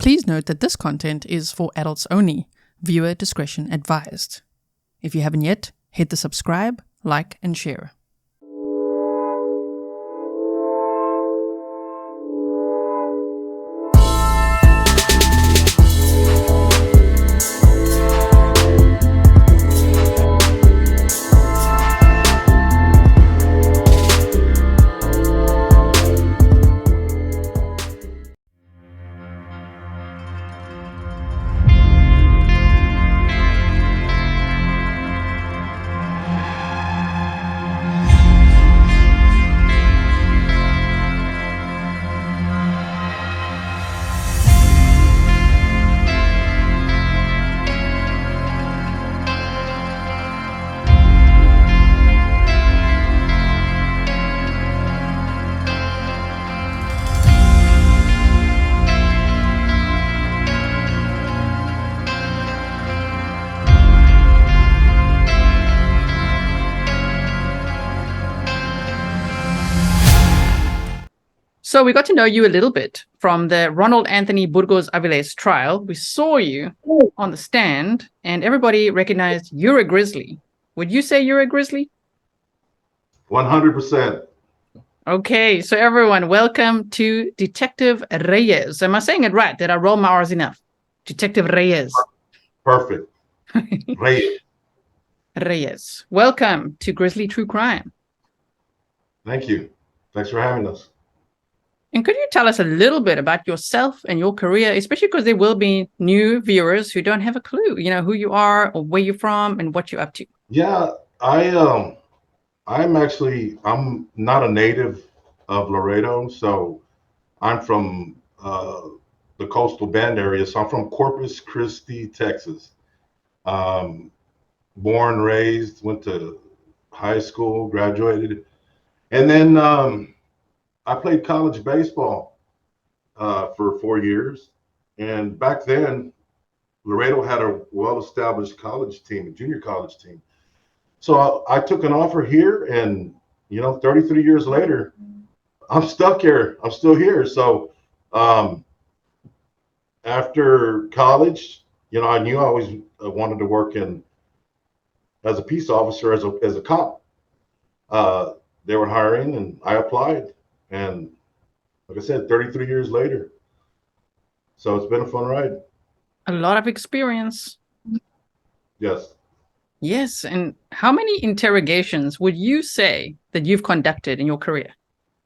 Please note that this content is for adults only. Viewer discretion advised. If you haven't yet, hit the subscribe, like, and share. So we got to know you a little bit from the Ronald Anthony Burgos-Aviles trial. We saw you on the stand, and everybody recognized you're a Grizzly. Would you say you're a Grizzly? 100%. Okay, so everyone, welcome to Detective Reyes. Am I saying it right? Did I roll my R's enough? Detective Reyes. Perfect. Reyes. Reyes. Welcome to Grizzly True Crime. Thank you. Thanks for having us. And could you tell us a little bit about yourself and your career, especially because there will be new viewers who don't have a clue, you know, who you are or where you're from and what you're up to? Yeah, I'm not a native of Laredo, so I'm from the coastal Bend area. So I'm from Corpus Christi, Texas. Born, raised, went to high school, graduated, and then I played college baseball for 4 years. And back then, Laredo had a well-established college team, a junior college team. So I took an offer here, and 33 years later, I'm stuck here. I'm still here. So after college, I knew I always wanted to work as a peace officer, as a cop. They were hiring, and I applied. And like I said, 33 years later. So it's been a fun ride. A lot of experience. Yes. Yes. And how many interrogations would you say that you've conducted in your career?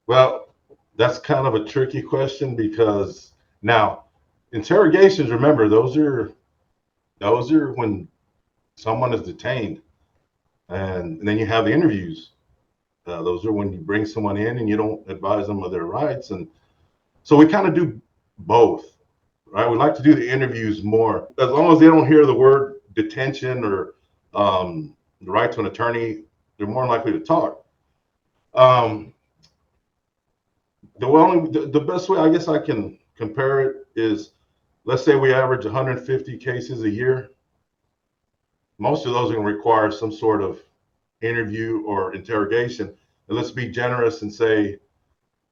Well, that's kind of a tricky question, because now interrogations, remember, those are when someone is detained, and then you have the interviews. Those are when you bring someone in and you don't advise them of their rights. And so we kind of do both, right? We like to do the interviews more. As long as they don't hear the word detention or the right to an attorney, they're more likely to talk. The best way I guess I can compare it is, let's say we average 150 cases a year. Most of those are going to require some sort of interview or interrogation. And let's be generous and say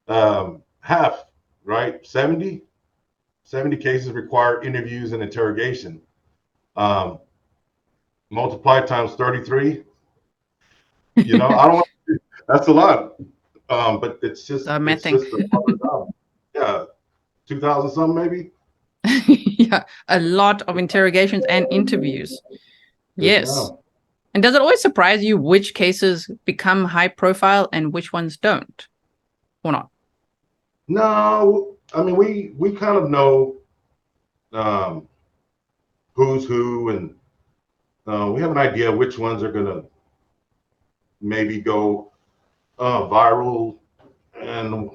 half, right? 70 cases require interviews and interrogation. Multiply times 33. I don't that's a lot. But it's just a job. Yeah, 2,000 something maybe. Yeah, a lot of interrogations and interviews. Yes. And does it always surprise you which cases become high profile and which ones don't, or not? No, I mean, we kind of know who's who, and we have an idea which ones are going to maybe go viral, and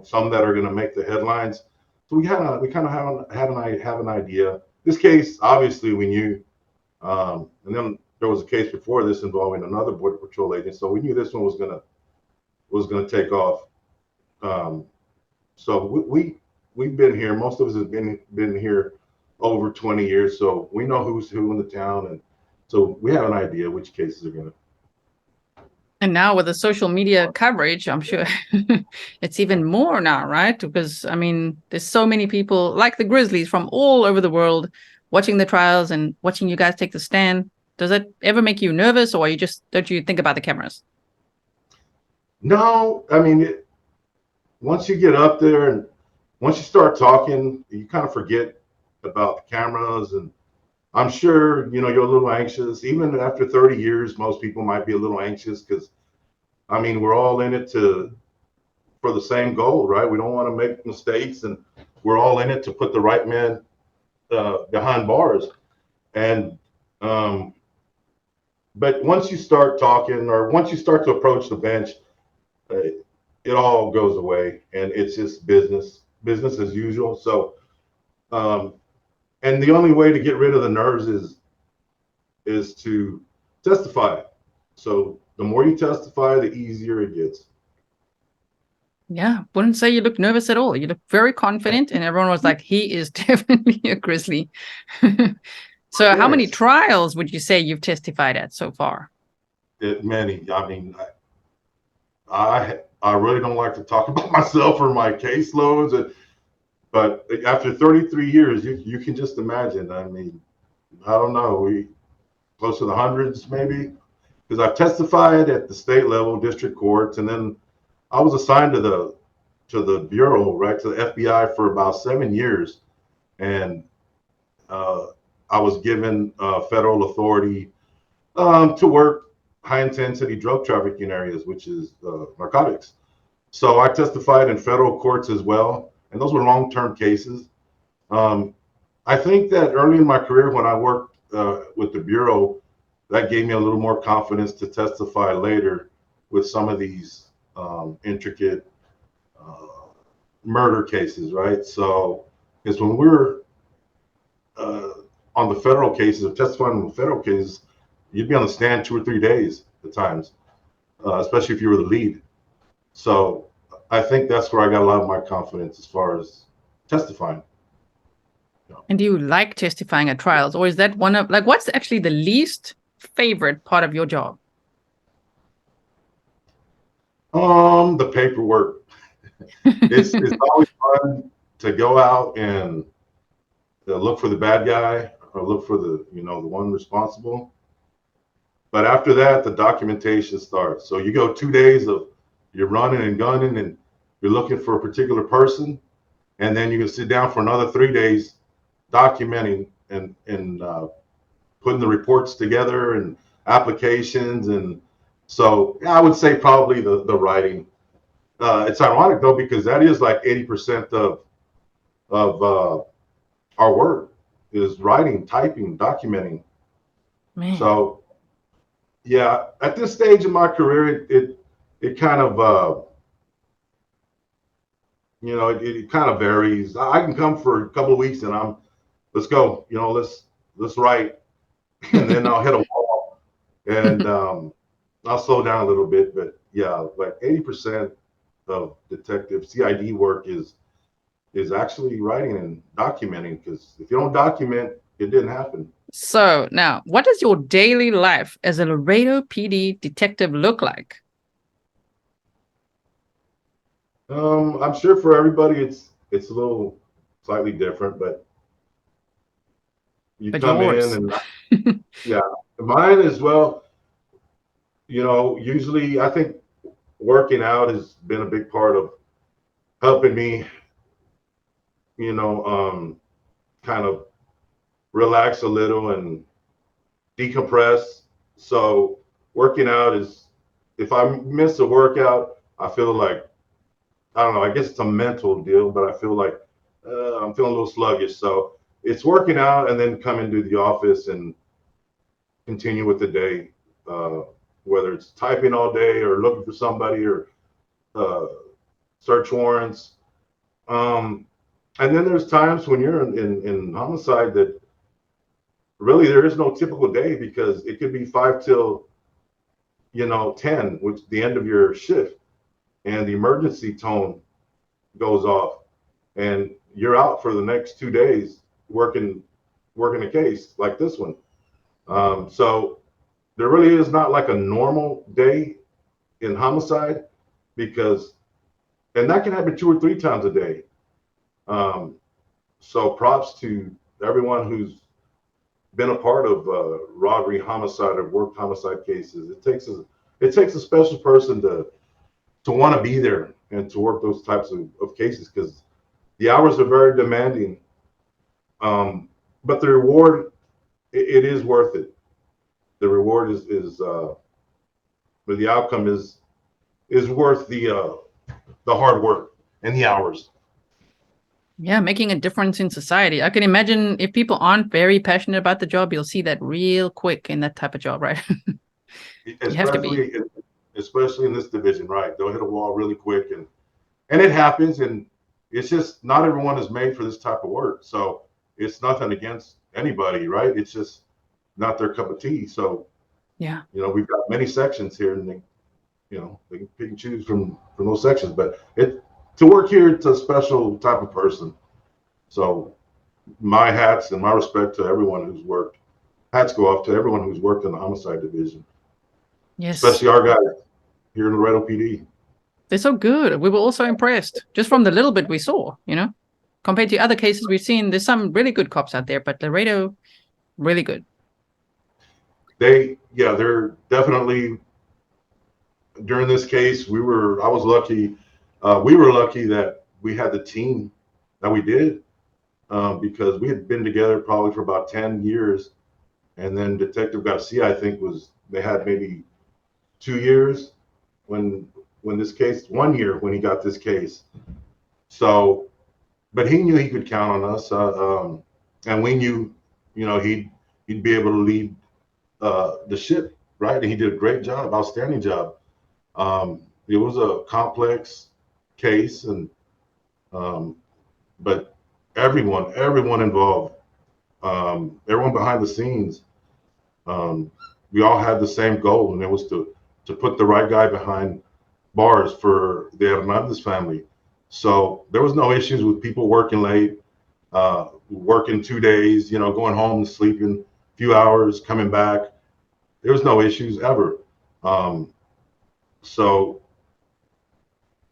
some that are going to make the headlines. So we kind of have an idea. This case, obviously, we knew, and then there was a case before this involving another Border Patrol agent, so we knew this one was gonna take off. So we've been here. Most of us have been here over 20 years, so we know who's who in the town, and so we have an idea which cases are gonna. And now with the social media coverage, I'm sure it's even more now, right? Because I mean, there's so many people like the Grizzlies from all over the world watching the trials and watching you guys take the stand. Does it ever make you nervous, or don't you think about the cameras? No, I mean, once you get up there and once you start talking, you kind of forget about the cameras. And I'm sure, you're a little anxious. Even after 30 years, most people might be a little anxious because, I mean, we're all in it for the same goal, right? We don't want to make mistakes, and we're all in it to put the right man behind bars. And but once you start talking, or once you start to approach the bench, it all goes away, and it's just business as usual. So, and the only way to get rid of the nerves is to testify. So the more you testify, the easier it gets. Yeah, wouldn't say you look nervous at all. You look very confident, and everyone was like, he is definitely a Grizzly. So how many trials would you say you've testified at so far? Many. I mean, I really don't like to talk about myself or my caseloads, but after 33 years, you can just imagine. I mean, I don't know, we close to the hundreds maybe, because I've testified at the state level, district courts, and then I was assigned to the bureau, right, to the FBI for about 7 years, and I was given federal authority to work high intensity drug trafficking areas, which is narcotics. So I testified in federal courts as well, and those were long-term cases. I think that early in my career, when I worked with the bureau, that gave me a little more confidence to testify later with some of these intricate murder cases, right? So it's when we're on the federal cases, or testifying on the federal cases, you'd be on the stand 2 or 3 days at times, especially if you were the lead. So I think that's where I got a lot of my confidence as far as testifying. And do you like testifying at trials, or is that one of, like, what's actually the least favorite part of your job? The paperwork. It's always fun to go out and look for the bad guy, or look for the the one responsible. But after that, the documentation starts. So you go 2 days of you're running and gunning, and you're looking for a particular person, and then you can sit down for another 3 days documenting and putting the reports together and applications. And so I would say probably the writing. It's ironic though, because that is like 80% of our work is writing, typing, documenting. Man. So yeah, at this stage of my career, it kind of it kind of varies. I can come for a couple of weeks and let's go, let's write, and then I'll hit a wall, and I'll slow down a little bit. But yeah, like 80% of detective CID work is actually writing and documenting, because if you don't document, it didn't happen. So now, what does your daily life as a Laredo PD detective look like? I'm sure for everybody it's a little slightly different, but you come yours. in and yeah, mine as well. Usually I think working out has been a big part of helping me, kind of relax a little and decompress. So working out is, if I miss a workout, I feel like, I don't know, I guess it's a mental deal, but I feel like I'm feeling a little sluggish. So it's working out and then come into the office and continue with the day, whether it's typing all day or looking for somebody, or search warrants. And then there's times when you're in homicide that really there is no typical day, because it could be 5 till 10, which the end of your shift, and the emergency tone goes off, and you're out for the next 2 days working a case like this one. So there really is not like a normal day in homicide, because, and that can happen 2 or 3 times a day. So props to everyone who's been a part of robbery, homicide, or worked homicide cases. It takes a special person to want to be there and to work those types of cases, because the hours are very demanding. But the reward, it is worth it. The reward but the outcome is worth the hard work and the hours. Yeah, making a difference in society. I can imagine if people aren't very passionate about the job, you'll see that real quick in that type of job, right? You have to be. Especially in this division, right? They'll hit a wall really quick, and it happens, and it's just not everyone is made for this type of work. So it's nothing against anybody, right? It's just not their cup of tea. So yeah, we've got many sections here, and they can pick and choose from those sections. But to work here, it's a special type of person. So my hats and my respect to everyone who's worked. Hats go off to everyone who's worked in the homicide division. Yes, especially our guys here in Laredo PD. They're so good. We were also impressed just from the little bit we saw. Compared to other cases we've seen, there's some really good cops out there, but Laredo, really good. They're definitely. During this case, I was lucky. We were lucky that we had the team that we did, because we had been together probably for about 10 years. And then Detective Garcia, I think, they had maybe 2 years when this case, 1 year when he got this case. So, but he knew he could count on us. And we knew, he'd be able to lead the ship, right? And he did a great job, outstanding job. It was a complex case, and but everyone involved, everyone behind the scenes, we all had the same goal, and it was to put the right guy behind bars for the Hernandez family. So there was no issues with people working late, working 2 days, going home and sleeping a few hours, coming back. There was no issues ever. So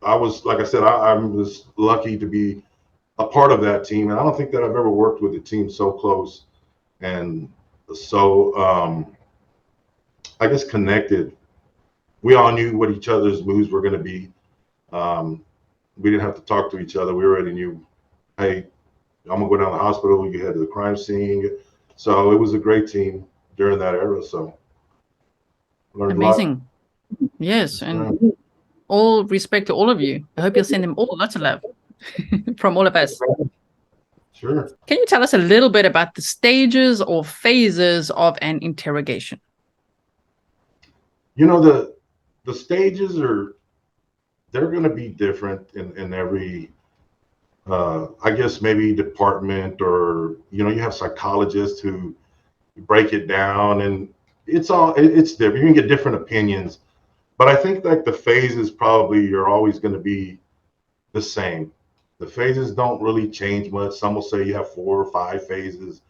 I was, like I said, I was lucky to be a part of that team. And I don't think that I've ever worked with a team so close and so, I guess, connected. We all knew what each other's moves were going to be. We didn't have to talk to each other. We already knew, hey, I'm going to go down to the hospital. You head to the crime scene. So it was a great team during that era. So amazing. Yes. And all respect to all of you. I hope you'll send them all lots of love from all of us. Sure. Can you tell us a little bit about the stages or phases of an interrogation? The stages they're going to be different in every, I guess, maybe department, or, you have psychologists who break it down, and it's different. You're going to get different opinions. But I think like the phases probably are always going to be the same. The phases don't really change much. Some will say you have 4 or 5 phases,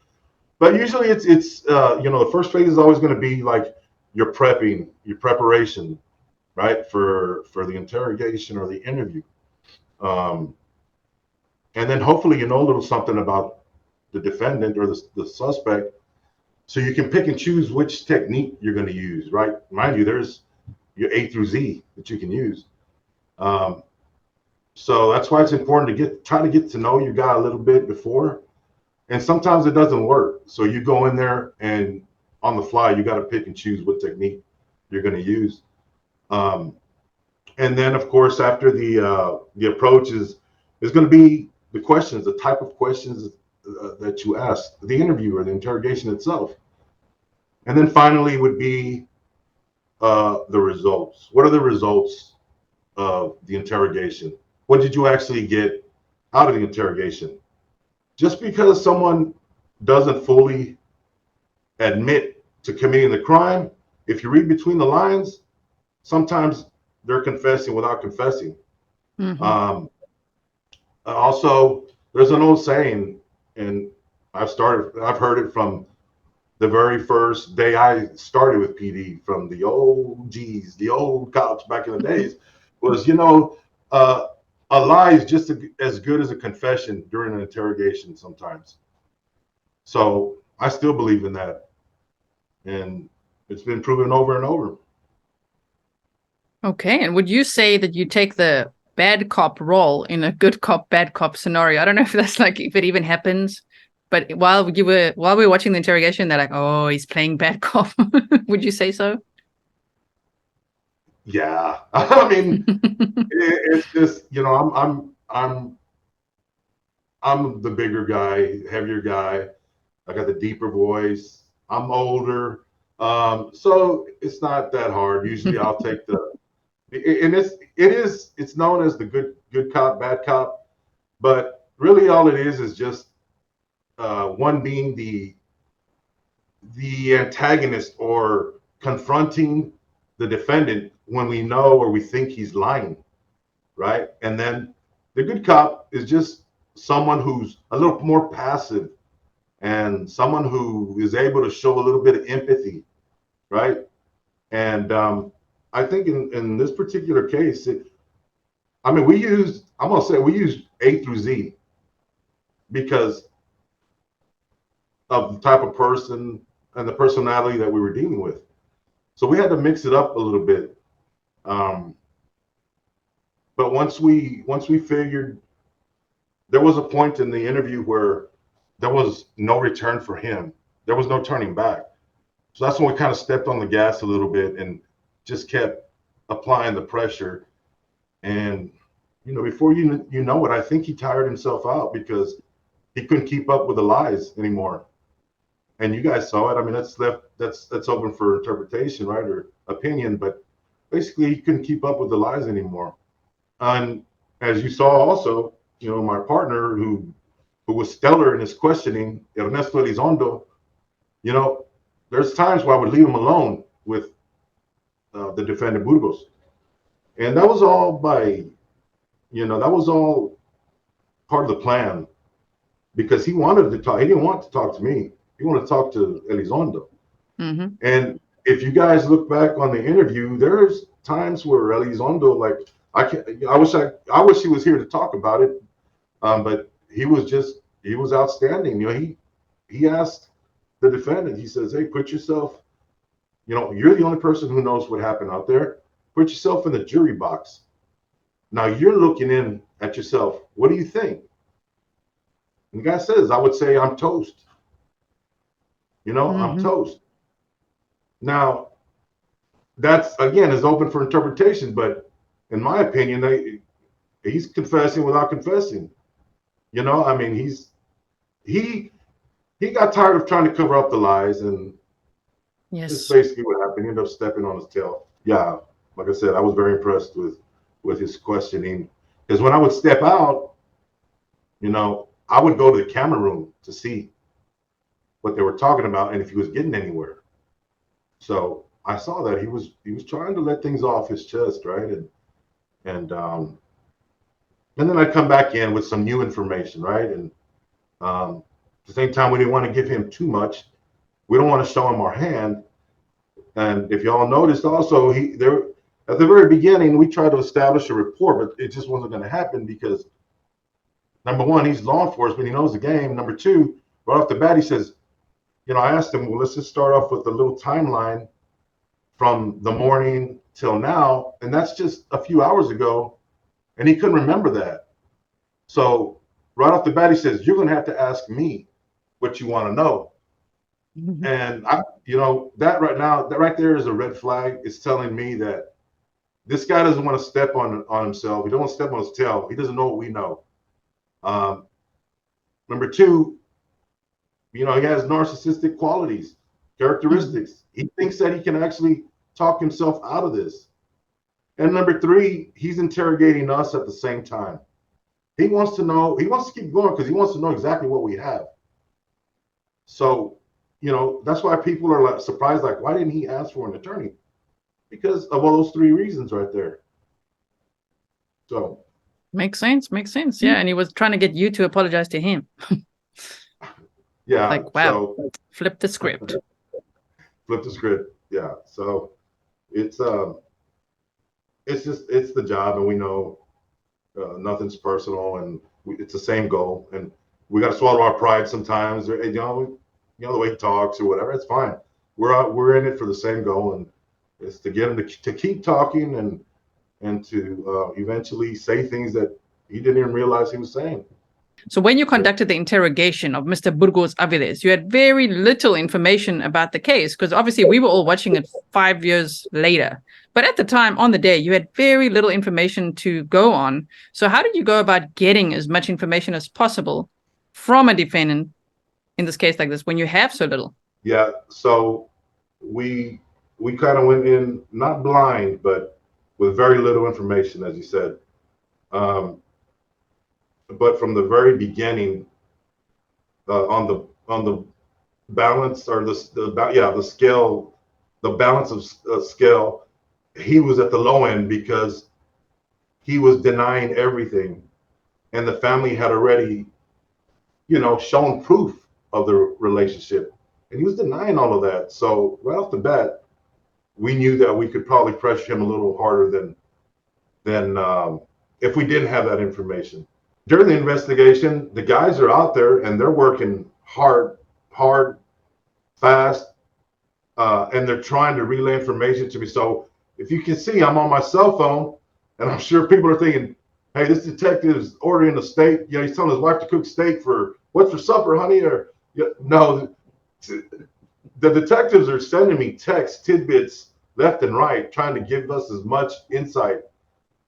but usually it's the first phase is always going to be like your preparation, right, for the interrogation or the interview, and then hopefully a little something about the defendant or the suspect, so you can pick and choose which technique you're going to use, right? Mind you, there's your A through Z that you can use. So that's why it's important to try to get to know your guy a little bit before. And sometimes it doesn't work. So you go in there and on the fly, you got to pick and choose what technique you're going to use. And then, of course, after the approach is going to be the questions, the type of questions that you ask the interviewer, the interrogation itself. And then finally would be the results. What are the results of the interrogation? What did you actually get out of the interrogation? Just because someone doesn't fully admit to committing the crime, if you read between the lines, sometimes they're confessing without confessing. Mm-hmm. Also, there's an old saying, and I've heard it from the very first day I started with PD, from the old G's, the old cops back in the days, was, uh, a lie is just as good as a confession during an interrogation sometimes. So I still believe in that. And it's been proven over and over. Okay, and would you say that you take the bad cop role in a good cop, bad cop scenario? I don't know if that's like, if it even happens, but while we were watching the interrogation, they're like, oh, he's playing bad cop. Would you say so? Yeah. I mean, it's just, I'm the bigger guy, heavier guy. I got the deeper voice. I'm older. So it's not that hard. Usually I'll take and it's known as the good cop, bad cop, but really all it is just one being the antagonist, or confronting the defendant when we know or we think he's lying, right? And then the good cop is just someone who's a little more passive, and someone who is able to show a little bit of empathy, right? And I think in this particular case, I'm going to say we used A through Z because of the type of person and the personality that we were dealing with. So we had to mix it up a little bit. But once we figured, there was a point in the interview where there was no return for him. There was no turning back. So that's when we kind of stepped on the gas a little bit and just kept applying the pressure. And, before you know it, I think he tired himself out because he couldn't keep up with the lies anymore. And you guys saw it. I mean, that's open for interpretation, right, or opinion. But basically, he couldn't keep up with the lies anymore. And as you saw also, my partner who was stellar in his questioning, Ernesto Elizondo, there's times where I would leave him alone with the defendant Burgos. And that was all that was all part of the plan, because he wanted to talk. He didn't want to talk to me. He wanted to talk to Elizondo. Mm-hmm. And if you guys look back on the interview, there's times where Elizondo, like, I wish he was here to talk about it. But he was outstanding. He asked the defendant, he says, hey, put yourself, you're the only person who knows what happened out there. Put yourself in the jury box. Now you're looking in at yourself. What do you think? And the guy says, I would say I'm toast. I'm toast. Now, that's, again, is open for interpretation, but in my opinion, he's confessing without confessing. I mean, he got tired of trying to cover up the lies, and Yes, this is basically what happened. He ended up stepping on his tail. Yeah, like I said, I was very impressed with his questioning, because when I would step out, I would go to the camera room to see what they were talking about and if he was getting anywhere. So I saw that he was trying to let things off his chest, right? And then I'd come back in with some new information, right? And at the same time, we didn't want to give him too much. We don't want to show him our hand. And if y'all noticed also, at the very beginning, we tried to establish a rapport, but it just wasn't going to happen because, number one, he's law enforcement. He knows the game. Number two, right off the bat, he says, I asked him, well, let's just start off with a little timeline from the morning till now. And that's just a few hours ago. And he couldn't remember that. So right off the bat, he says, you're going to have to ask me what you want to know. Mm-hmm. And that right there is a red flag. It's telling me that this guy doesn't want to step on himself. He doesn't want to step on his tail. He doesn't know what we know. Number two, he has narcissistic qualities, characteristics. Mm-hmm. He thinks that he can actually talk himself out of this. And number three, he's interrogating us at the same time. He wants to keep going because he wants to know exactly what we have. So, that's why people are like surprised, like, why didn't he ask for an attorney? Because of all those three reasons right there. So makes sense. Yeah. And he was trying to get you to apologize to him. Yeah. Like, wow, So flip the script. flip the script. Yeah. So it's it's the job, and we know nothing's personal, and it's the same goal, and we got to swallow our pride sometimes. Or, the way he talks or whatever. It's fine. We're in it for the same goal, and it's to get him to keep talking and to eventually say things that he didn't even realize he was saying. So when you conducted the interrogation of Mr. Burgos-Aviles, you had very little information about the case because obviously we were all watching it 5 years later. But at the time, on the day, you had very little information to go on. So how did you go about getting as much information as possible from a defendant in this case like this when you have so little? Yeah. So we kind of went in not blind, but with very little information, as you said. But from the very beginning, on the balance or the scale, the balance of scale, he was at the low end because he was denying everything, and the family had already, shown proof of the relationship, and he was denying all of that. So right off the bat, we knew that we could probably pressure him a little harder than if we didn't have that information. During the investigation, the guys are out there and they're working hard, fast, and they're trying to relay information to me. So if you can see, I'm on my cell phone, and I'm sure people are thinking, "Hey, this detective's ordering a steak. He's telling his wife to cook steak for what's for supper, honey?" Or no, the detectives are sending me text tidbits left and right, trying to give us as much insight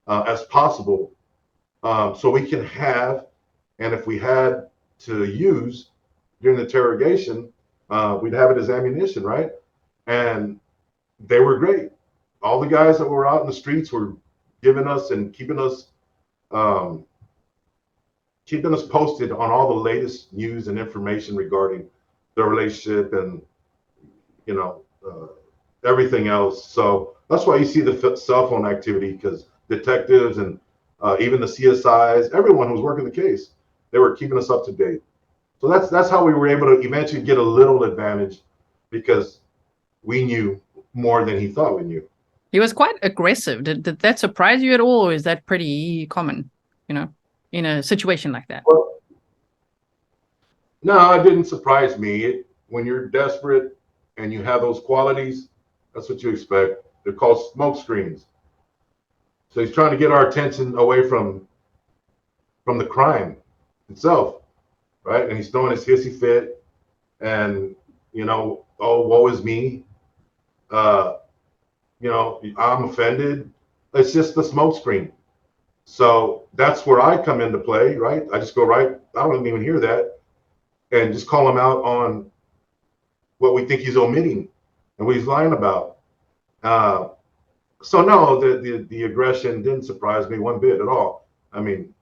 as possible, so we can have, and if we had to use during the interrogation, we'd have it as ammunition, right? And they were great. All the guys that were out in the streets were giving us and keeping us posted on all the latest news and information regarding the relationship and everything else. So that's why you see the cell phone activity, because detectives and even the CSIs, everyone who was working the case, they were keeping us up to date. So that's how we were able to eventually get a little advantage, because we knew more than he thought we knew. He was quite aggressive. Did that surprise you at all, or is that pretty common, in a situation like that? Well, no, it didn't surprise me. When you're desperate and you have those qualities, that's what you expect. They're called smoke screens. So he's trying to get our attention away from the crime itself, right? And he's throwing his hissy fit, and oh, woe is me. I'm offended. It's just the smoke screen. So that's where I come into play, right? I just go right. I don't even hear that, and just call him out on what we think he's omitting and what he's lying about. So no, the aggression didn't surprise me one bit at all. I mean,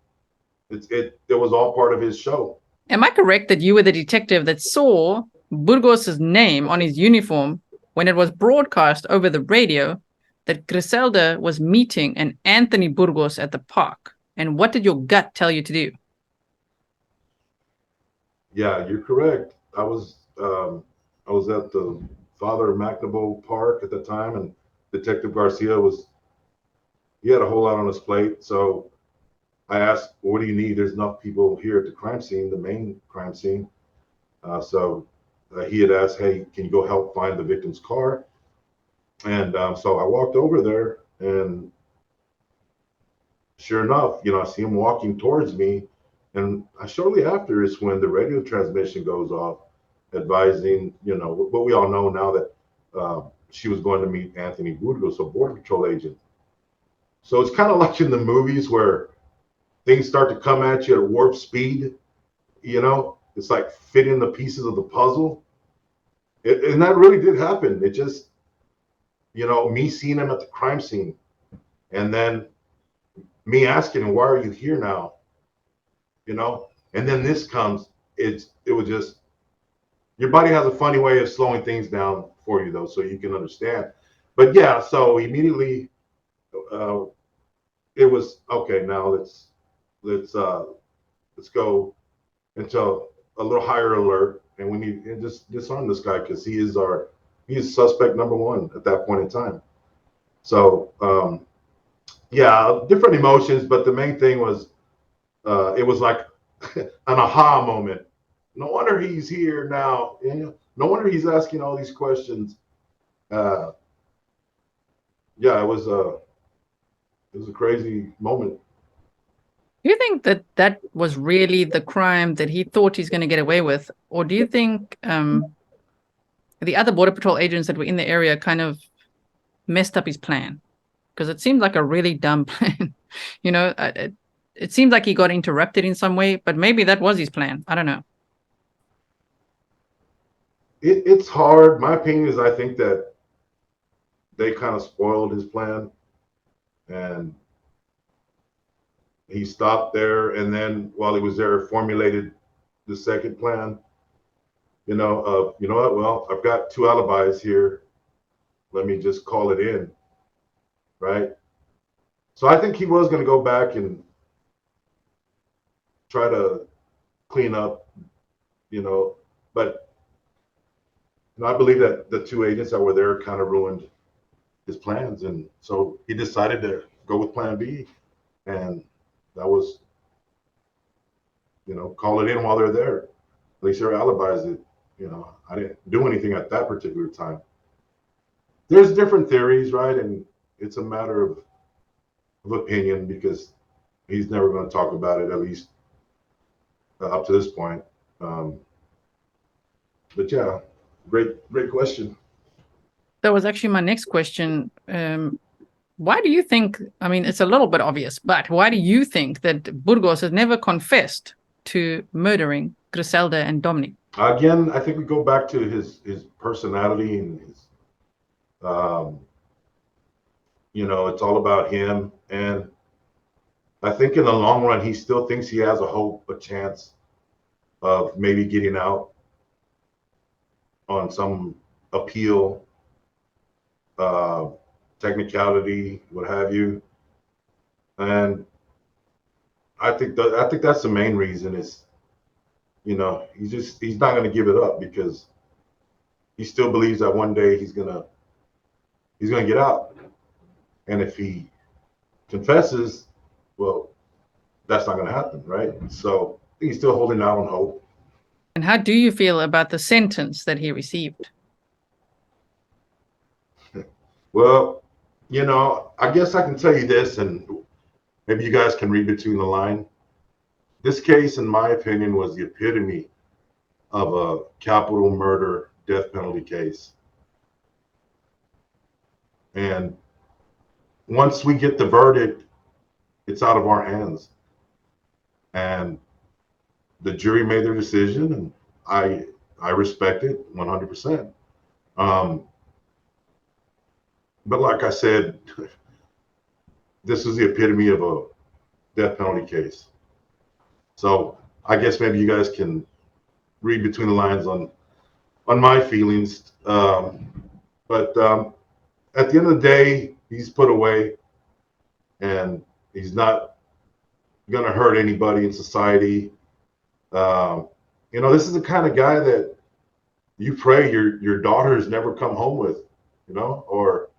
it was all part of his show. Am I correct that you were the detective that saw Burgos's name on his uniform when it was broadcast over the radio that Grizelda was meeting an Anthony Burgos at the park? And what did your gut tell you to do? Yeah, you're correct. I was at the Father McNaboe Park at the time, and Detective Garcia he had a whole lot on his plate. So I asked, "What do you need?" There's enough people here at the crime scene, the main crime scene. So he had asked, "Hey, can you go help find the victim's car?" And so I walked over there, and sure enough, I see him walking towards me. And shortly after is when the radio transmission goes off, advising, what we all know now, that she was going to meet Anthony Burgos, a Border Patrol agent. So it's kind of like in the movies where things start to come at you at warp speed. It's like fitting the pieces of the puzzle. And that really did happen. It just, me seeing him at the crime scene, and then me asking him, "Why are you here now?" And then this comes. It was just, your body has a funny way of slowing things down for you, though, so you can understand. But yeah, so immediately it was okay. Now let's go. And so a little higher alert, and we need to just disarm this guy because he is suspect number one at that point in time. So yeah, different emotions, but the main thing was it was like an aha moment. No wonder he's here now. No wonder he's asking all these questions. Yeah, it was a crazy moment. Do you think that that was really the crime that he thought he's going to get away with? Or do you think the other Border Patrol agents that were in the area kind of messed up his plan? Because it seemed like a really dumb plan. It seemed like he got interrupted in some way, but maybe that was his plan. I don't know. It's hard. My opinion is I think that they kind of spoiled his plan, and he stopped there, and then while he was there formulated the second plan, you know what, well, I've got two alibis here, let me just call it in, right? So I think he was going to go back and try to clean up, but I believe that the two agents that were there kind of ruined his plans, and so he decided to go with plan B, and that was, call it in while they're there. At least their alibis it. I didn't do anything at that particular time. There's different theories, right? And it's a matter of opinion because he's never going to talk about it, at least up to this point. But yeah, great question. That was actually my next question. Why do you think, I mean, it's a little bit obvious, but why do you think that Burgos has never confessed to murdering Grizelda and Dominic? Again, I think we go back to his personality and his, it's all about him. And I think in the long run, he still thinks he has a chance of maybe getting out on some appeal, technicality, what have you. And I think that's the main reason is, he's not going to give it up because he still believes that one day he's gonna get out. And if he confesses, well, that's not going to happen, right? So he's still holding out on hope. And how do you feel about the sentence that he received? Well, I guess I can tell you this, and maybe you guys can read between the line. This case, in my opinion, was the epitome of a capital murder death penalty case. And once we get the verdict, it's out of our hands. And the jury made their decision, and I respect it 100%. But like I said, this is the epitome of a death penalty case. So I guess maybe you guys can read between the lines on my feelings. But at the end of the day, he's put away, and he's not going to hurt anybody in society. This is the kind of guy that you pray your daughters never come home with, or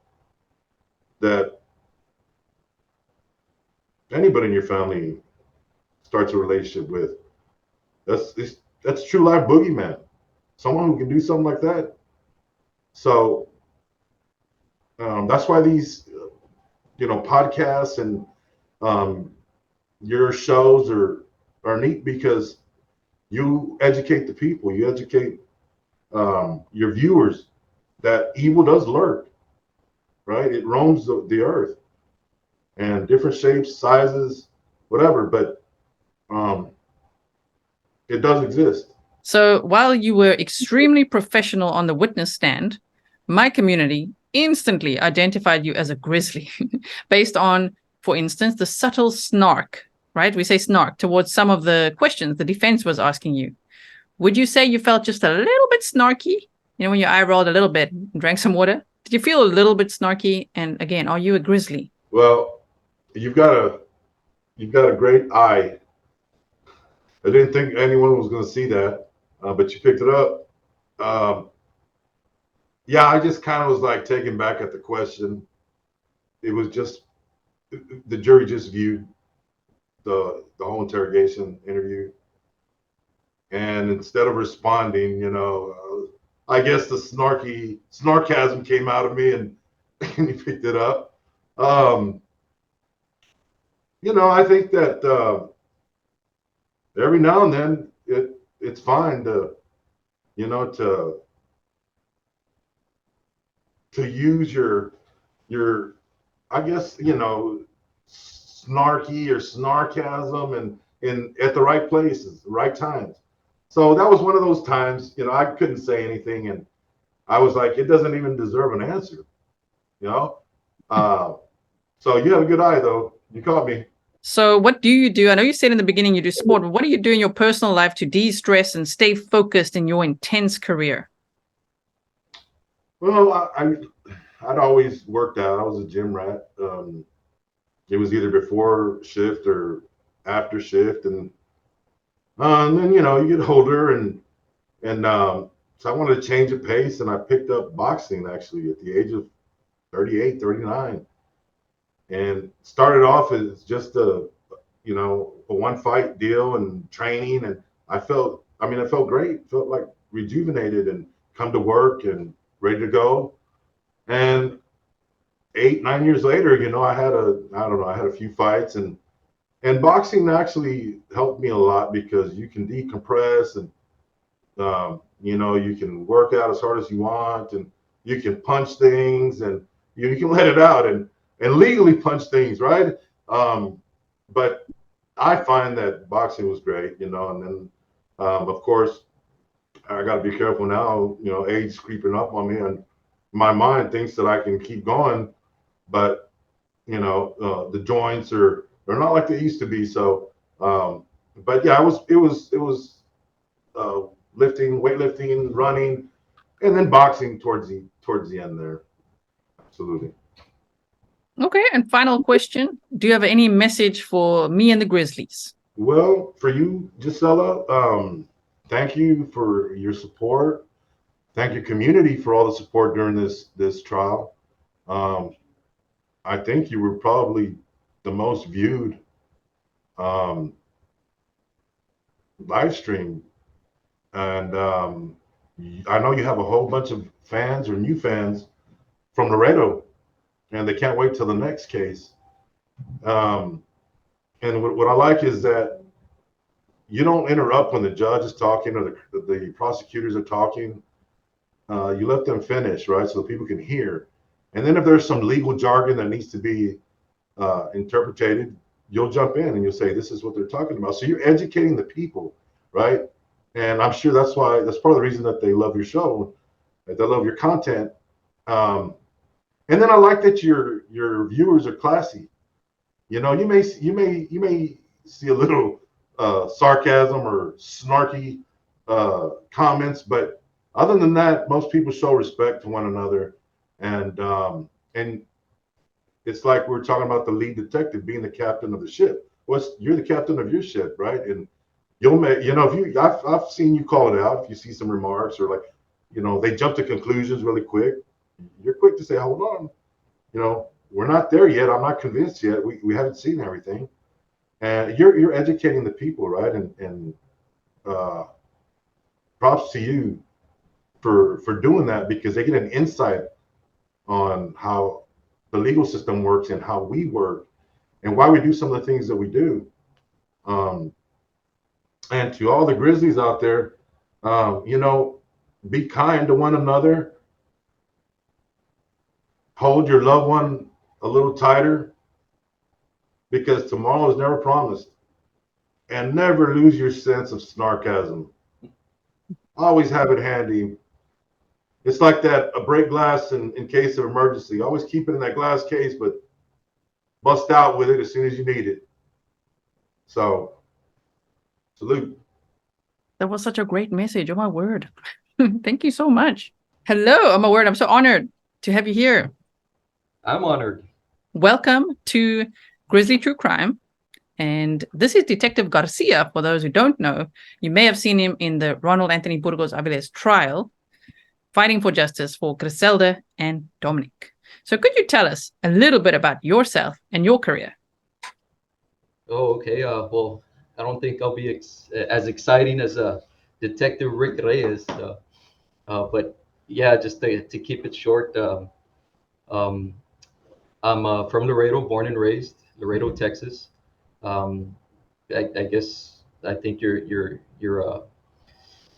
that anybody in your family starts a relationship with. That's true life boogeyman. Someone who can do something like that. So that's why these, podcasts and your shows are neat, because you educate the people, you educate your viewers that evil does lurk, right? It roams the earth, and different shapes, sizes, whatever, but it does exist. So while you were extremely professional on the witness stand, my community instantly identified you as a grizzly based on, for instance, the subtle snark, right? We say snark towards some of the questions the defense was asking you. Would you say you felt just a little bit snarky? When your eye rolled a little bit and drank some water? Did you feel a little bit snarky? And again, are you a grizzly? Well, you've got a great eye I didn't think anyone was going to see that, but you picked it up. Yeah, I just kind of was like taken back at the question. It was just the jury just viewed the whole interrogation interview, and instead of responding, I guess the snarkasm came out of me, and, and he picked it up. I think that every now and then it's fine to to use your I guess snarky or snarkasm and in at the right places, the right times. So that was one of those times, I couldn't say anything, and I was like, it doesn't even deserve an answer, you know. So you have a good eye, though. You caught me. So what do you do? I know you said in the beginning you do sport, but what do you do in your personal life to de-stress and stay focused in your intense career? Well, I'd always worked out. I was a gym rat. It was either before shift or after shift, and then you get older, and so I wanted to change the pace, and I picked up boxing actually at the age of 38, 39, and started off as just a one fight deal and training, and I felt great, felt like rejuvenated and come to work and ready to go. And 8, 9 years later, I had a few fights, and boxing actually helped me a lot because you can decompress, and you can work out as hard as you want, and you can punch things, and you can let it out and legally punch things, right? But I find that boxing was great, and then of course I got to be careful now. Age creeping up on me, and my mind thinks that I can keep going, but the joints are not like they used to be. So, but yeah, it was lifting, weightlifting, running, and then boxing towards the end there. Absolutely. Okay, and final question. Do you have any message for me and the Grizzlies? Well, for you, Gisela, thank you for your support. Thank you, community, for all the support during this trial. I think you were probably the most viewed live stream, and I know you have a whole bunch of fans or new fans from Laredo, and they can't wait till the next case. And what I like is that you don't interrupt when the judge is talking or the prosecutors are talking. You let them finish, right, so the people can hear. And then if there's some legal jargon that needs to be interpreted, you'll jump in and you'll say, this is what they're talking about. So you're educating the people, right? And I'm sure that's part of the reason that they love your show, that they love your content. And then I like that your viewers are classy. You may see a little sarcasm or snarky comments, but other than that, most people show respect to one another, and it's like we're talking about the lead detective being the captain of the ship. You're the captain of your ship, right? And you'll make, if I've seen you call it out. If you see some remarks or they jump to conclusions really quick, you're quick to say, hold on, we're not there yet. I'm not convinced yet. We haven't seen everything. And you're educating the people, right? And props to you for doing that, because they get an insight on how the legal system works and how we work and why we do some of the things that we do. And to all the Grizzlies out there, be kind to one another. Hold your loved one a little tighter, because tomorrow is never promised. And never lose your sense of snarkasm. Always have it handy. It's like that, a break glass in case of emergency. Always keep it in that glass case, but bust out with it as soon as you need it. So, salute. That was such a great message. Oh, my word. Thank you so much. Hello. Oh, my word. I'm so honored to have you here. I'm honored. Welcome to Grizzly True Crime. And this is Detective Garcia. For those who don't know, you may have seen him in the Ronald Anthony Burgos-Aviles trial, fighting for justice for Grizelda and Dominic. So could you tell us a little bit about yourself and your career? Oh, okay. Well, I don't think I'll be as exciting as Detective Rick Reyes. But yeah, just to keep it short, um, I'm from Laredo, born and raised, Laredo, Texas. Um, I guess I think your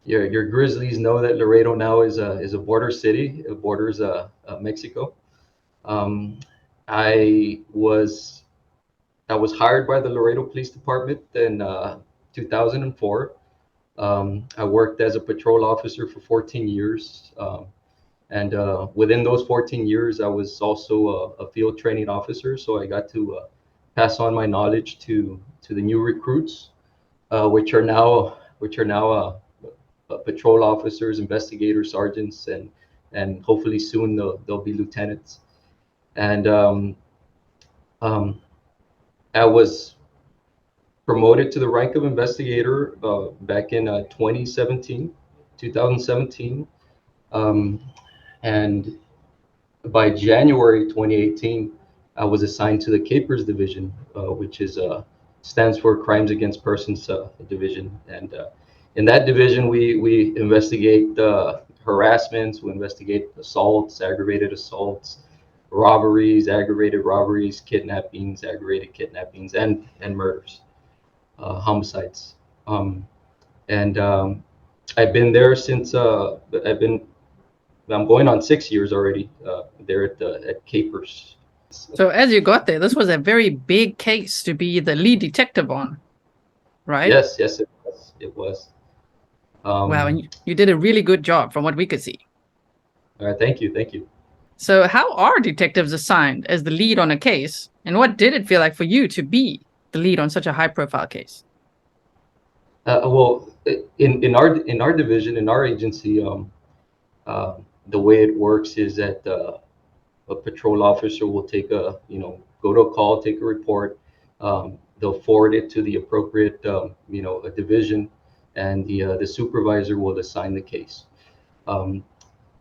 Grizzlies know that Laredo now is a border city. It borders Mexico. Um, I was I was hired by the Laredo Police Department in 2004. I worked as a patrol officer for 14 years. And within those 14 years, I was also a field training officer. So I got to pass on my knowledge to the new recruits, which are now patrol officers, investigators, sergeants, and hopefully soon they'll be lieutenants. And um, I was promoted to the rank of investigator back in 2017. Um, and by January 2018, I was assigned to the Capers Division, which stands for Crimes Against Persons Division. And in that division, we investigate harassments, we investigate assaults, aggravated assaults, robberies, aggravated robberies, kidnappings, aggravated kidnappings, and murders, homicides. Um, and I've been there since I'm going on 6 years already there at Capers. So as you got there, this was a very big case to be the lead detective on, right? Yes, it was. It was. Wow, and you did a really good job from what we could see. All right, thank you. So how are detectives assigned as the lead on a case, and what did it feel like for you to be the lead on such a high-profile case? Well, in our division, in our agency, the way it works is that a patrol officer will go to a call, take a report. They'll forward it to the appropriate a division, and the supervisor will assign the case.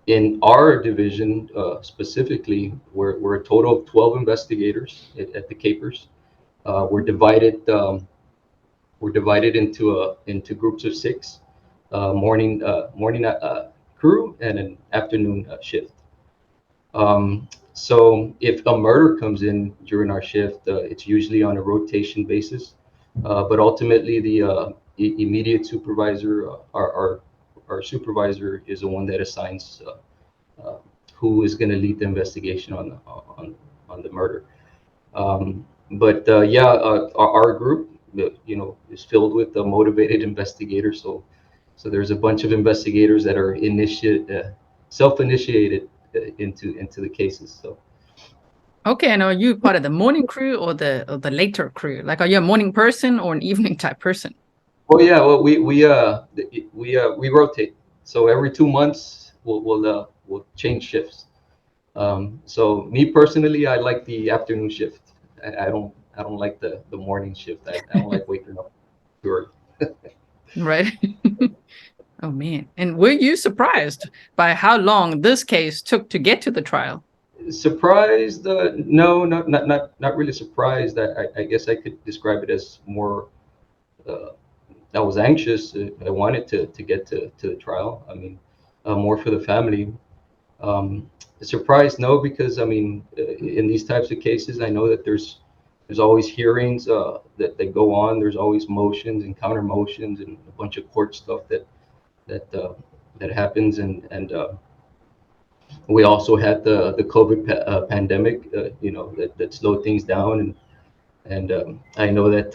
In our division specifically, we're a total of 12 investigators at the Capers. We're divided into groups of six, morning crew and an afternoon shift. So if a murder comes in during our shift, it's usually on a rotation basis. But ultimately, the immediate supervisor, our supervisor, is the one that assigns who is going to lead the investigation on the murder. But our group, is filled with motivated investigators. So there's a bunch of investigators that are self-initiated into the cases. So. Okay, and are you part of the morning crew or the later crew? Like, are you a morning person or an evening type person? Oh yeah, well we rotate. So every 2 months we'll change shifts. So me personally, I like the afternoon shift. I don't like the morning shift. I don't like waking up too early. Right. Oh man. And were you surprised by how long this case took to get to the trial? Surprised? No, not really surprised. I guess I could describe it as more. I was anxious. I wanted to get to the trial. I mean, more for the family. Surprised? No, because I mean, in these types of cases, I know that there's always hearings that go on. There's always motions and counter motions and a bunch of court stuff that happens. And we also had the COVID pandemic, that slowed things down. And I know that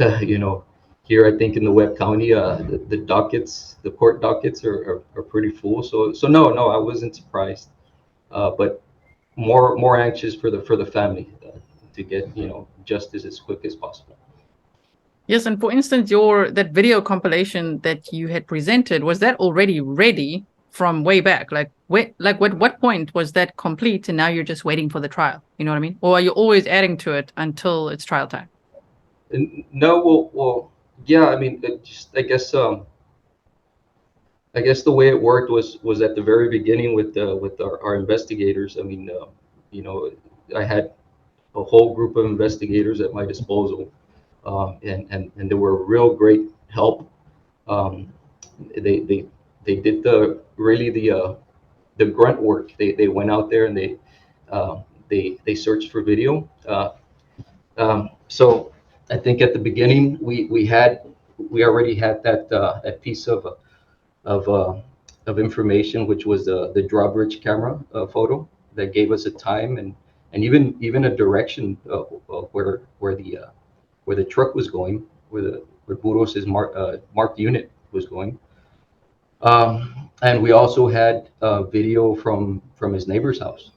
here I think in the Webb County, the court dockets are pretty full. So no, I wasn't surprised, but more anxious for the family to get justice as quick as possible. Yes, and for instance, that video compilation that you had presented, was that already ready from way back? Like what point was that complete and now you're just waiting for the trial? You know what I mean? Or are you always adding to it until it's trial time? No, well, yeah. I mean, I guess the way it worked was at the very beginning with our investigators. I mean, you know, I had a whole group of investigators at my disposal, and they were real great help. Um, they they they did the grunt work. They went out there and they searched for video. So I think at the beginning we already had that piece of uh, of information, which was the drawbridge camera photo that gave us a time and even a direction of where the truck was going, where Burgos' marked unit was going. And we also had video from his neighbor's house.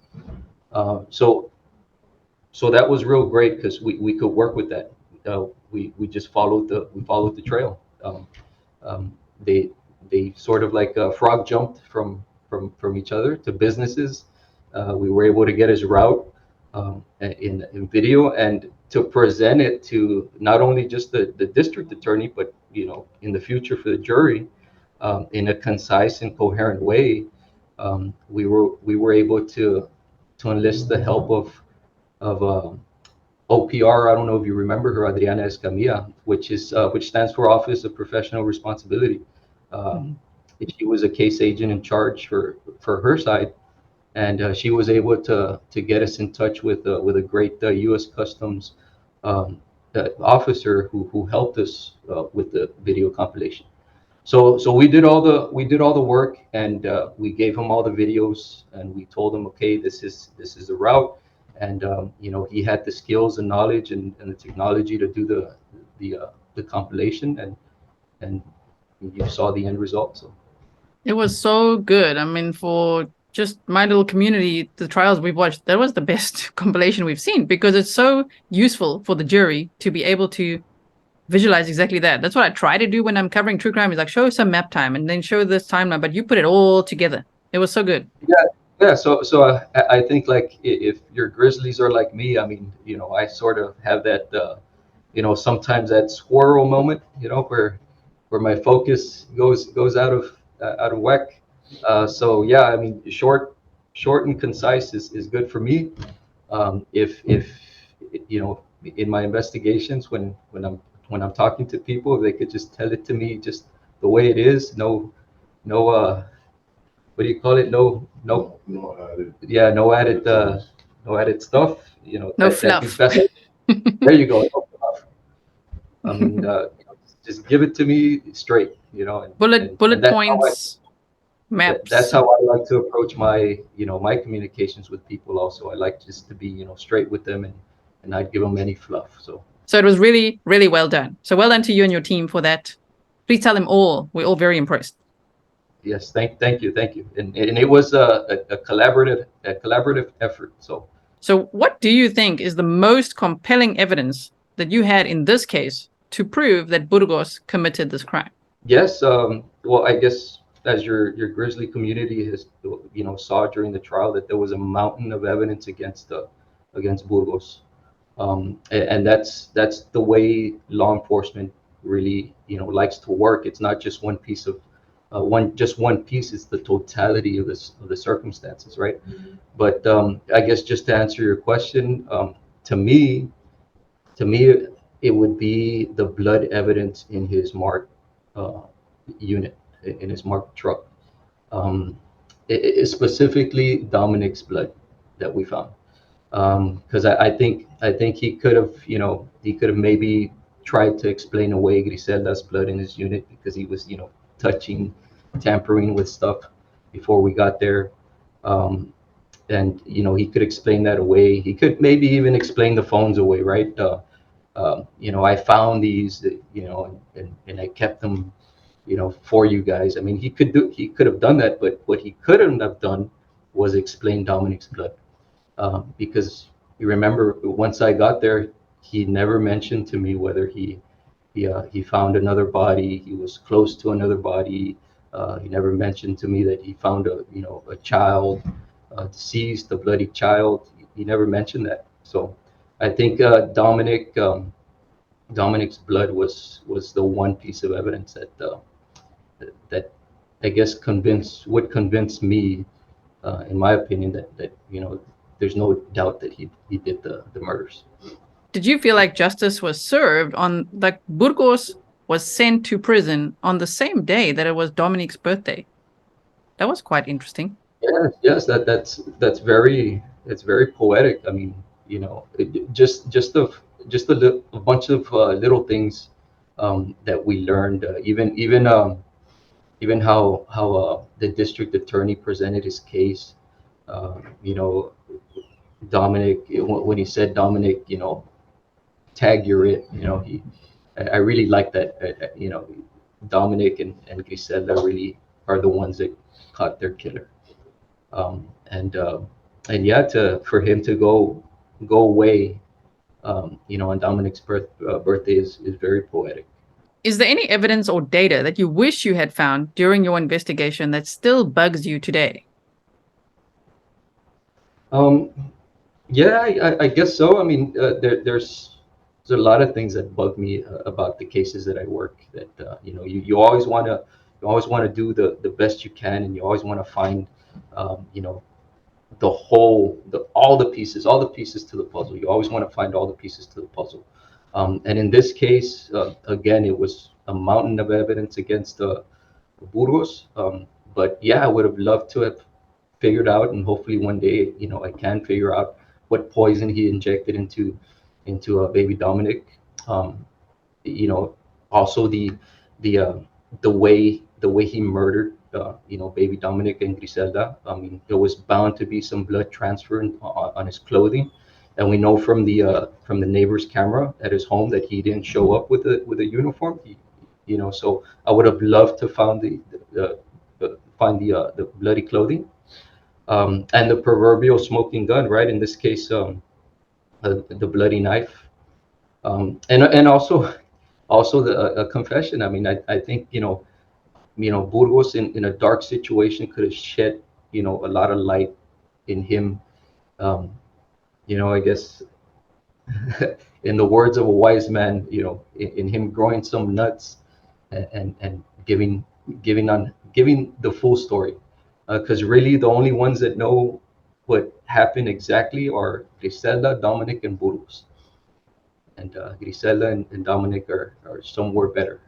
So that was real great because we could work with that. We just followed the trail. They sort of like frog jumped from each other to businesses. We were able to get his route in video and to present it to not only just the district attorney, but in the future for the jury in a concise and coherent way. We were able to enlist the help of OPR. I don't know if you remember her, Adriana Escamilla, which stands for Office of Professional Responsibility. Um, she was a case agent in charge for her side, and she was able to get us in touch with a great U.S. Customs officer who helped us with the video compilation. So we did all the work, and we gave him all the videos, and we told him, okay, this is the route, and he had the skills and knowledge and the technology to do the compilation, and you saw the end result. So It was so good. I mean, for just my little community, the trials we've watched, that was the best compilation we've seen because it's so useful for the jury to be able to visualize exactly that. That's what I try to do when I'm covering true crime is like show some map time and then show this timeline, but you put it all together. It was so good. yeah. So I think like if your Grizzlies are like me, I mean, I sort of have that, sometimes that squirrel moment, where my focus goes out of whack. So yeah, I mean, short and concise is good for me. If in my investigations when I'm talking to people, if they could just tell it to me just the way it is, no what do you call it? No added. Yeah, no added stuff. No That'd be fluff. best. There you go. No fluff. I mean, just give it to me straight. Bullet and points, that's maps. how I like to approach my communications with people. Also, I like just to be straight with them and not give them any fluff. So it was really, really well done. So well done to you and your team for that. Please tell them all. We're all very impressed. Yes, thank you, and it was a collaborative effort. So what do you think is the most compelling evidence that you had in this case to prove that Burgos committed this crime? Yes, well, I guess as your Grizzly community has saw during the trial that there was a mountain of evidence against Burgos, and that's the way law enforcement really likes to work. It's not just one piece of one piece. It's the totality of the circumstances, right? But I guess just to answer your question, to me, it would be the blood evidence in his marked uh, unit, in his marked truck. Um, Specifically Dominic's blood that we found. Because I think he could have maybe tried to explain away Griselda's blood in his unit because he was tampering with stuff before we got there. Um, and he could explain that away. He could maybe even explain the phones away, right? I found these, and I kept them, for you guys. I mean, he could have done that, but what he couldn't have done was explain Dominic's blood, because you remember once I got there, he never mentioned to me whether he found another body, he was close to another body. He never mentioned to me that he found a child deceased, a bloody child. He never mentioned that. So I think Dominic, Dominic's blood was the one piece of evidence that I guess would convince me, in my opinion, that there's no doubt that he did the murders. Did you feel like justice was served on, like, Burgos was sent to prison on the same day that it was Dominic's birthday? That was quite interesting. Yes, that's very poetic. I mean, just a bunch of little things that we learned. Even how the district attorney presented his case. You know, Dominic, when he said, Dominic, tag, you're it. I really like that. Dominic and Grizelda really are the ones that caught their killer. And yeah, for him to go away, on Dominic's birthday is very poetic. Is there any evidence or data that you wish you had found during your investigation that still bugs you today? Yeah, I guess so. I mean, there's a lot of things that bug me about the cases that I work. That you always want to do the best you can, and you always want to find all the pieces to the puzzle. You always want to find all the pieces to the puzzle. And in this case, again, it was a mountain of evidence against Burgos. But yeah, I would have loved to have figured out, and hopefully one day, I can figure out what poison he injected into baby Dominic. Also the way he murdered baby Dominic and Grizelda. I mean, there was bound to be some blood transfer on his clothing, and we know from the neighbor's camera at his home that he didn't show up with a uniform. So I would have loved to find the bloody clothing, and the proverbial smoking gun, right? In this case, the bloody knife, and also a confession. I mean, I think Burgos in a dark situation could have shed a lot of light in him. I guess in the words of a wise man, in him growing some nuts and giving the full story, because really the only ones that know what happened exactly are Griselda, Dominic, and Burgos. And Griselda and Dominic are somewhere better.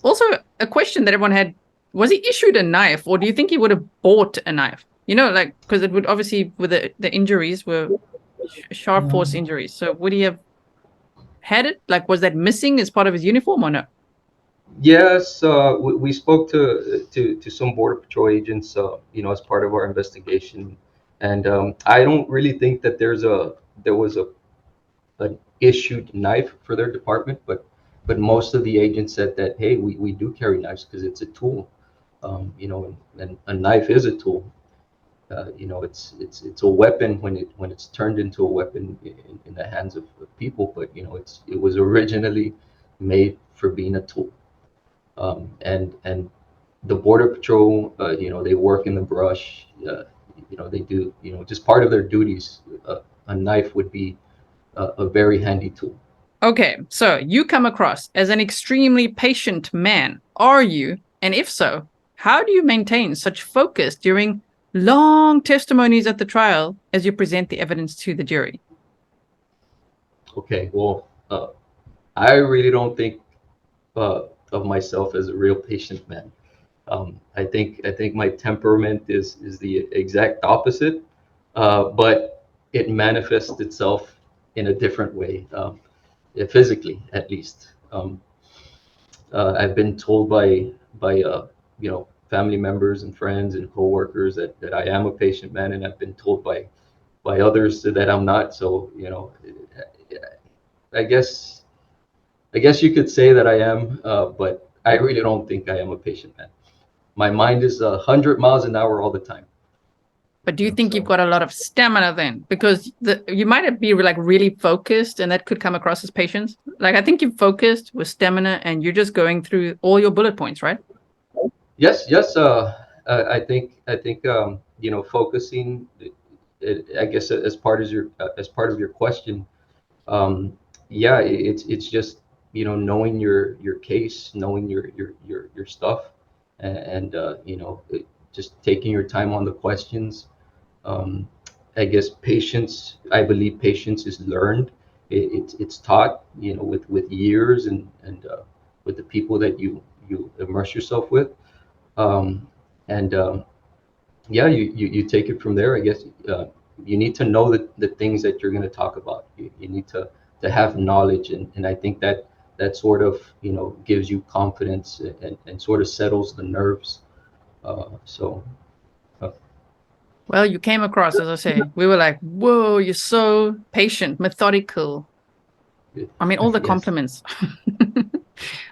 Also, a question that everyone had: was he issued a knife, or do you think he would have bought a knife? Because it would obviously, with the injuries were sharp force injuries. So would he have had it? Like, was that missing as part of his uniform or no? Yes, we spoke to some Border Patrol agents, as part of our investigation, and I don't really think that there was an issued knife for their department, but most of the agents said that, hey, we do carry knives because it's a tool, and a knife is a tool. It's a weapon when it's turned into a weapon in the hands of people, but it was originally made for being a tool. And the Border Patrol, they work in the brush. They do, just part of their duties. A knife would be a very handy tool. Okay, so you come across as an extremely patient man, are you? And if so, how do you maintain such focus during long testimonies at the trial as you present the evidence to the jury? Okay, well, I really don't think of myself as a real patient man. I think my temperament is the exact opposite, but it manifests itself in a different way, physically at least. I've been told by family members and friends and coworkers that I am a patient man, and I've been told by others that I'm not. So I guess you could say that I am, but I really don't think I am a patient man. My mind is 100 miles an hour all the time. But do you think you've got a lot of stamina then? Because you might be like really focused, and that could come across as patience. Like, I think you're focused with stamina, and you're just going through all your bullet points, right? Yes. I think focusing. I guess as part of your question. Yeah, it's just knowing your case, knowing your stuff, and just taking your time on the questions. Um, I guess patience. I believe patience is learned. It's taught, with years and with the people that you immerse yourself with. Um, and Yeah, you take it from there. I guess you need to know the things that you're going to talk about. You need to have knowledge, and I think that sort of gives you confidence and sort of settles the nerves. So Well, you came across, as I say, we were like, whoa, you're so patient, methodical. I mean, all the yes. compliments.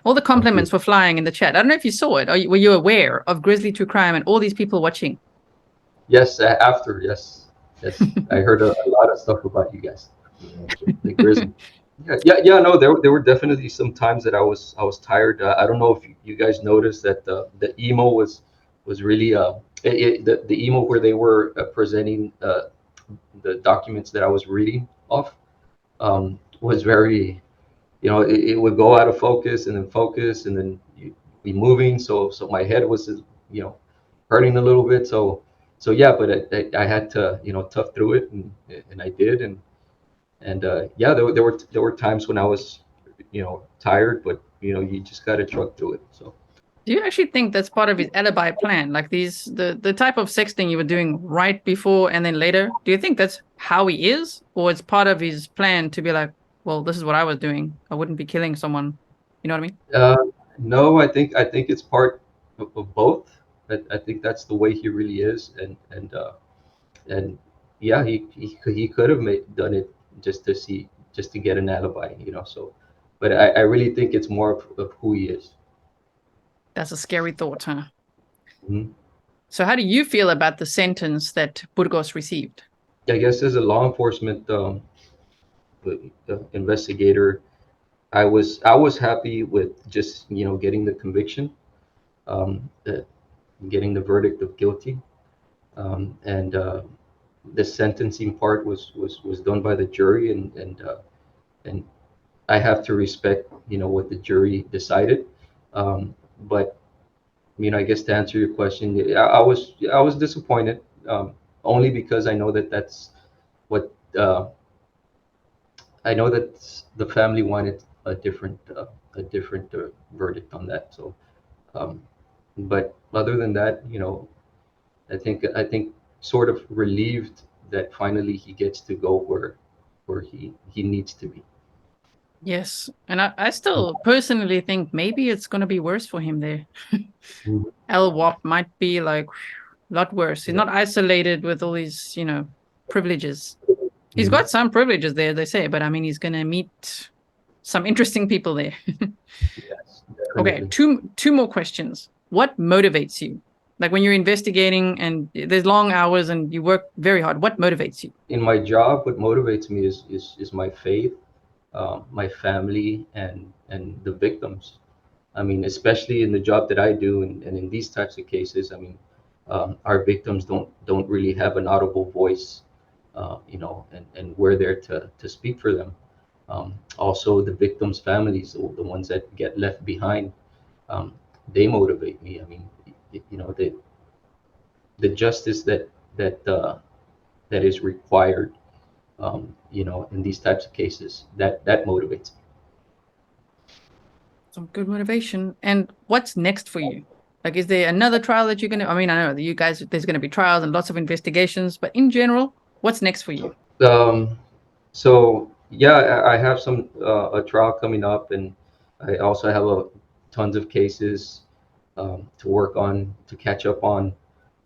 All the compliments were flying in the chat. I don't know if you saw it. Were you aware of Grizzly True Crime and all these people watching? Yes, yes, I heard a lot of stuff about you guys, the Grizzly. Yeah. No, there were definitely some times that I was tired. I don't know if you guys noticed that the emo was really the emo where they were presenting the documents that I was reading off was very, it would go out of focus and then you be moving. So my head was, hurting a little bit. So yeah, but I had to, tough through it, and I did. And yeah, there were times when I was, tired, but you just got to truck through it. So Do you actually think that's part of his alibi plan? Like the type of sexting you were doing right before and then later? Do you think that's how he is? Or it's part of his plan to be like, well, this is what I was doing. I wouldn't be killing someone. You know what I mean? no, I think it's part of both. I think that's the way he really is, and yeah, he could have done it just to get an alibi, So, but I really think it's more of who he is. That's a scary thought, huh? Mhm. So how do you feel about the sentence that Burgos received? I guess as a law enforcement investigator, I was happy with just getting the conviction, uh, getting the verdict of guilty, and the sentencing part was done by the jury, and I have to respect what the jury decided. But I guess to answer your question, yeah, I was disappointed, only because I know that that's what I know that the family wanted a different verdict on that. So, um, but other than that, I think sort of relieved that finally he gets to go where he needs to be. Yes. And I still personally think maybe it's going to be worse for him there. Mhm. LWAP might be like a lot worse. He's not isolated with all these, privileges. He's Mhm. got some privileges there, they say, but I mean, he's going to meet some interesting people there. Yes, Okay, definitely. two more questions. What motivates you? Like when you're investigating and there's long hours and you work very hard, what motivates you? In my job, what motivates me is my faith, my family, and the victims. I mean, especially in the job that I do, and in these types of cases, I mean, our victims don't really have an audible voice, and we're there to speak for them. Also, the victims' families, the ones that get left behind, um, they motivate me. I mean, the justice that is required, in these types of cases, that motivates me. Some good motivation. And what's next for you? Like, is there another trial that you're going to, I mean, I know that you guys, there's going to be trials and lots of investigations, but in general, what's next for you? So yeah, I have a trial coming up, and I also have tons of cases to work on, to catch up on.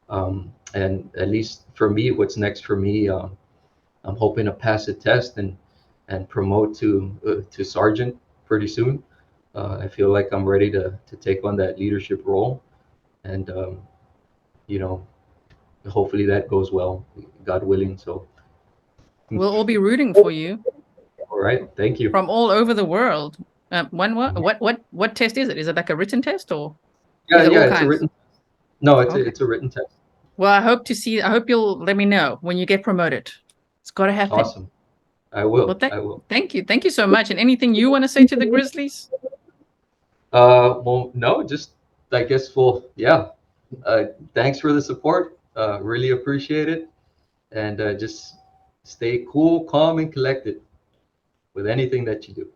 And at least for me, what's next for me, I'm hoping to pass a test and promote to sergeant pretty soon. I feel like I'm ready to take on that leadership role, and you know, hopefully that goes well, God willing. So, We'll all be rooting for you all right, thank you. from all over the world. What test is it? Is it like a written test or is Yeah, it all yeah, it's a kinds? written. No, it's a Okay. it's a written test. Well, I hope you'll let me know when you get promoted. It's got to happen. Awesome. I will. Well, I will. thank you so much. And anything you want to say to the Grizzlies? Well, no, just I guess yeah. Thanks for the support. Really appreciate it. And just stay cool, calm, and collected with anything that you do.